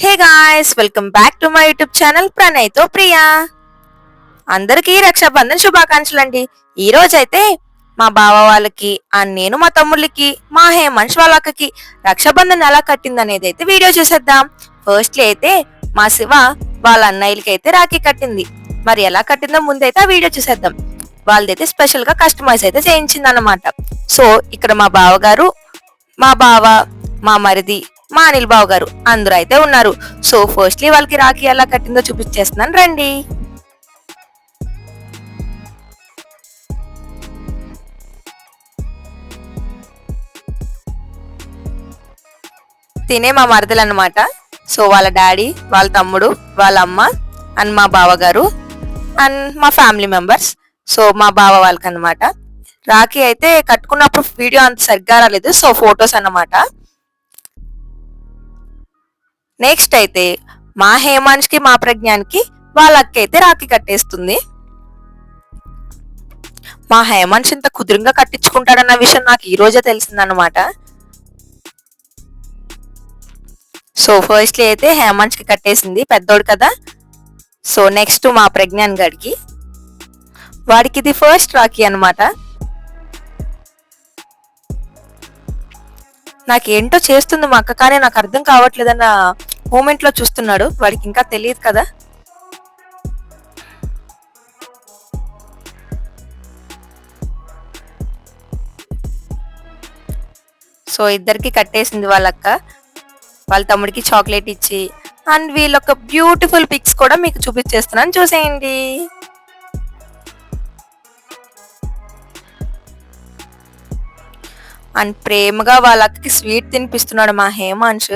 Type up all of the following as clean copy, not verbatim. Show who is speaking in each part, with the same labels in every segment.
Speaker 1: Hey guys, welcome back to my YouTube channel ప్రణయ్తో ప్రియా. అందరికీ రక్షాబంధన్ శుభాకాంక్షలు అండి. ఈ రోజైతే మా బావ వాళ్ళకి నేను మా తమ్ముళ్ళకి మా హేమంష్ వాళ్ళ అక్కకి రక్షాబంధన్ ఎలా కట్టిందనేది అయితే వీడియో చూసేద్దాం. ఫస్ట్లీ అయితే మా శివ వాళ్ళ అన్నయ్యలకి అయితే రాఖీ కట్టింది. మరి ఎలా కట్టిందో ముందైతే ఆ వీడియో చూసేద్దాం. వాళ్ళదైతే స్పెషల్ గా కస్టమైజ్ అయితే చేయించింది అన్నమాట. సో ఇక్కడ మా బావగారు, మా బావ, మా మరిది, మా అనిల్ బావ గారు అందరూ అయితే ఉన్నారు. సో ఫస్ట్లీ వాళ్ళకి రాఖీ ఎలా కట్టిందో చూపించేస్తున్నాను రండి. తినే మా మరదలు అనమాట. సో వాళ్ళ డాడీ, వాళ్ళ తమ్ముడు, వాళ్ళ అమ్మ అండ్ మా బావగారు అండ్ మా ఫ్యామిలీ మెంబర్స్. సో మా బావ వాళ్ళకి అనమాట రాఖీ అయితే కట్టుకున్నప్పుడు వీడియో అంత సరిగ్గా రాలేదు. సో ఫొటోస్ అన్నమాట. నెక్స్ట్ అయితే మా హేమాన్ష్ కి మా ప్రజ్ఞానికి వాళ్ళ అక్క అయితే రాఖీ కట్టేస్తుంది. మా హేమాన్ష్ ఇంత కుదురుగా కట్టించుకుంటాడన్న విషయం నాకు ఈ రోజే తెలిసిందనమాట. సో ఫస్ట్లీ అయితే హేమాన్ష్ కి కట్టేసింది, పెద్దోడు కదా. సో నెక్స్ట్ మా ప్రజ్ఞాన్ గడికి, వాడికి ఇది ఫస్ట్ రాఖీ అనమాట. నాకేంటో చేస్తుంది మా అక్క, కానీ నాకు అర్థం కావట్లేదన్న మూమెంట్ లో చూస్తున్నాడు. వాడికి ఇంకా తెలియదు కదా. సో ఇద్దరికి కట్టేసింది వాళ్ళ అక్క. వాళ్ళ తమ్ముడికి చాక్లెట్ ఇచ్చి అండ్ వీళ్ళొక బ్యూటిఫుల్ పిక్స్ కూడా మీకు చూపించేస్తున్నాను, చూసేయండి. అండ్ ప్రేమగా వాళ్ళ అక్కకి స్వీట్ తినిపిస్తున్నాడు మా హేమాన్ష్.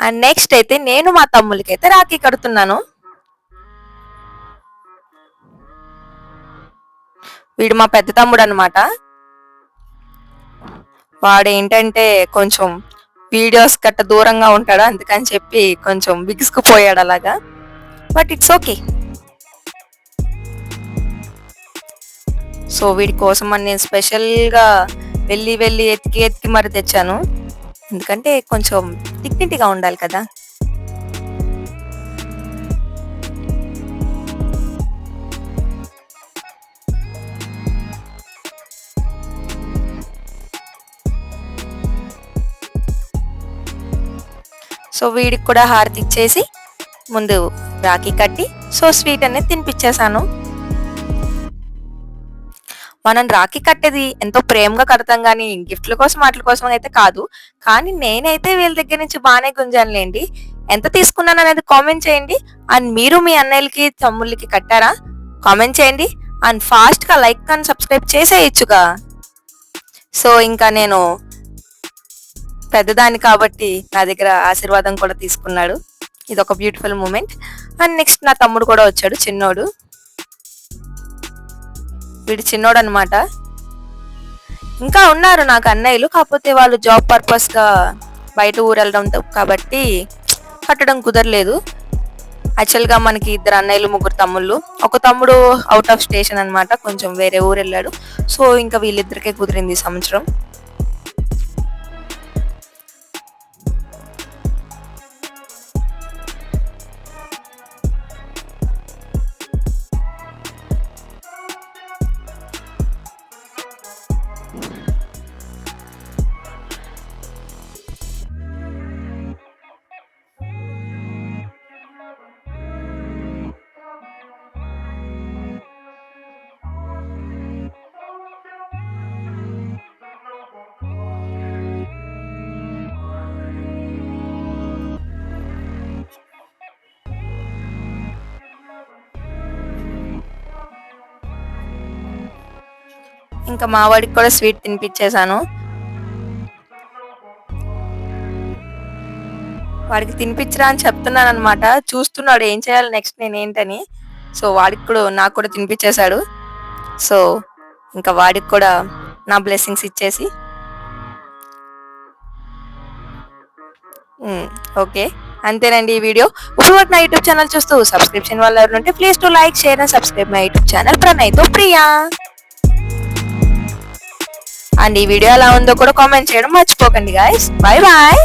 Speaker 1: అండ్ నెక్స్ట్ అయితే నేను మా తమ్ముళ్ళకి అయితే రాఖీ కడుతున్నాను. వీడు మా పెద్ద తమ్ముడు అనమాట. వాడు ఏంటంటే కొంచెం వీడియోస్ గట్ట దూరంగా ఉంటాడు, అందుకని చెప్పి కొంచెం బిగుసుకుపోయాడు అలాగా. But it's okay. సో వీడి కోసం అని నేను స్పెషల్గా వెళ్ళి ఎతికి మరి తెచ్చాను, ఎందుకంటే కొంచెం డిగ్నిటీగా ఉండాలి కదా. సో వీడికి కూడా హారతి ఇచ్చేసి ముందు రాఖీ కట్టి సో స్వీట్ అనేది తినిపించేశాను. మనం రాఖీ కట్టేది ఎంతో ప్రేమగా కడతాం కానీ గిఫ్ట్ల కోసం వాటి కోసం అయితే కాదు. కానీ నేనైతే వీళ్ళ దగ్గర నుంచి బాగానే గుంజానులేండి. ఎంత తీసుకున్నాను అనేది కామెంట్ చేయండి. అండ్ మీరు మీ అన్నయ్యలకి తమ్ముళ్ళకి కట్టారా కామెంట్ చేయండి. అండ్ ఫాస్ట్ గా లైక్ అండ్ సబ్స్క్రైబ్ చేసేయచ్చుగా. సో ఇంకా నేను పెద్దదాన్ని కాబట్టి నా దగ్గర ఆశీర్వాదం కూడా తీసుకున్నాడు. ఇది ఒక బ్యూటిఫుల్ మూమెంట్. అండ్ నెక్స్ట్ నా తమ్ముడు కూడా వచ్చాడు, చిన్నోడు. వీడు చిన్నోడు అనమాట. ఇంకా ఉన్నారు నాకు అన్నయ్యలు, కాకపోతే వాళ్ళు జాబ్ పర్పస్ గా బయట ఊరు వెళ్ళడం కాబట్టి కట్టడం కుదరలేదు. యాక్చువల్ గా మనకి ఇద్దరు అన్నయ్యలు, ముగ్గురు తమ్ముళ్ళు. ఒక తమ్ముడు అవుట్ ఆఫ్ స్టేషన్ అనమాట, కొంచెం వేరే ఊరు వెళ్ళాడు. సో ఇంకా వీళ్ళిద్దరికే కుదిరింది ఈ సంవత్సరం. ఇంకా మా వాడికి కూడా స్వీట్ తినిపించేశాను. వాడికి తినిపించరా అని చెప్తున్నాను అనమాట. చూస్తున్నాడు ఏం చేయాలి నెక్స్ట్ నేనేంటని. సో వాడికి కూడా నాకు కూడా తినిపించేశాడు. సో ఇంకా వాడికి కూడా నా బ్లెస్సింగ్స్ ఇచ్చేసి ఓకే. అంతేనండి ఈ వీడియో. ఇప్పుడు వరకు నా యూట్యూబ్ ఛానల్ చూస్తూ సబ్స్క్రిప్షన్ వాళ్ళు ఎవరు ఉంటే please to like share and subscribe my YouTube channel ప్రణయ్తో ప్రియా. అండ్ ఈ వీడియో ఎలా ఉందో కూడా కామెంట్ చేయడం మర్చిపోకండి గాయస్. Bye bye.